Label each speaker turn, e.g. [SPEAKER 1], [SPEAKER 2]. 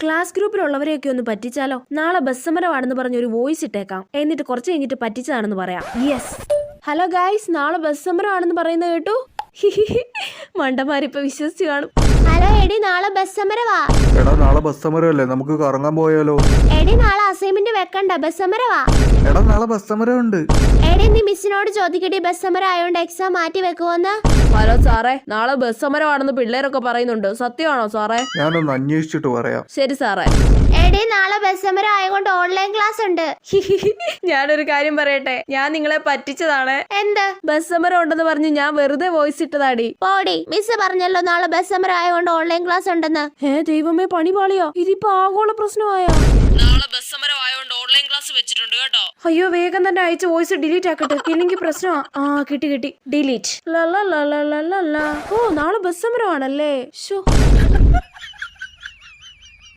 [SPEAKER 1] Class ഗ്രൂപ്പിലുള്ളവരെയൊക്കെ ഒന്ന് പറ്റിച്ചാലോ? നാളെ bus സമരമാണെന്ന് പറഞ്ഞ് ഒരു വോയിസ് ഇട്ടേക്കാം. എന്നിട്ട് കുറച്ച് കഴിഞ്ഞിട്ട് പറ്റിച്ചതാണെന്ന് പറയാം. യെസ്. ഹലോ ഗൈസ്, നാളെ ബസ് സമരമാണെന്ന് പറയുന്നത് കേട്ടു. മണ്ടന്മാരിപ്പോ വിശ്വസിച്ച് കാണും.
[SPEAKER 2] ഹലോ എടി, നാളെ ബസ് സമരവാ.
[SPEAKER 3] എടാ നാളെ ബസ് സമരമല്ലേ, നമുക്ക് കറങ്ങാൻ പോയാലോ?
[SPEAKER 2] എടി നാളെ അസൈൻമെന്റ് വെക്കണ്ട, ബസ് സമരവാ.
[SPEAKER 3] എടാ നാളെ ബസ് സമരമുണ്ട്.
[SPEAKER 2] എടി നീ മിസ്സിനോട് ചോദിക്കടി, ബസ് സമരം ആയോണ്ട് എക്സാം മാറ്റി വെക്കുവോന്ന്.
[SPEAKER 1] ഹലോ സാറേ, നാളെ ബസ് സമരമാണെന്ന് പിള്ളേരൊക്കെ പറയുന്നുണ്ട്. സത്യമാണോ സാറേ?
[SPEAKER 3] ഞാനൊന്ന് അന്വേഷിച്ചിട്ട് പറയാം.
[SPEAKER 1] ശരി സാറേ.
[SPEAKER 2] എടി നാളെ ബസ് സമരം ആയതുകൊണ്ട് ഓൺലൈൻ ക്ലാസ് ഉണ്ട്.
[SPEAKER 1] ഞാനൊരു കാര്യം പറയട്ടെ, ഞാൻ നിങ്ങളെ പറ്റിച്ചതാണ്.
[SPEAKER 2] എന്ത്?
[SPEAKER 1] ബസ് സമരം ഉണ്ടെന്ന് പറഞ്ഞ് ഞാൻ വെറുതെ വോയിസ് ഇട്ടതാടി.
[SPEAKER 2] പോടി, മിസ് പറഞ്ഞല്ലോ നാളെ ബസ് സമരം ആയതുകൊണ്ട് ഓൺലൈൻ ക്ലാസ് ഉണ്ടെന്ന്.
[SPEAKER 1] ദൈവമേ, പണി പാളിയോ? ഇതിപ്പോ ആഗോള പ്രശ്നമായോ? നാളെ ബസ് സമരം ആയതുകൊണ്ട് ഓൺലൈൻ ക്ലാസ് വെച്ചിട്ടുണ്ട് കേട്ടോ. അയ്യോ, വേഗം തന്നെ അയച്ച വോയിസ് ഡിലീറ്റ് ആക്കട്ടെ, ഇല്ലെങ്കിൽ പ്രശ്നമാ. കിട്ടി ഡിലീറ്റ്. ഓ, നാളെ ബസ് സമരമാണല്ലേ.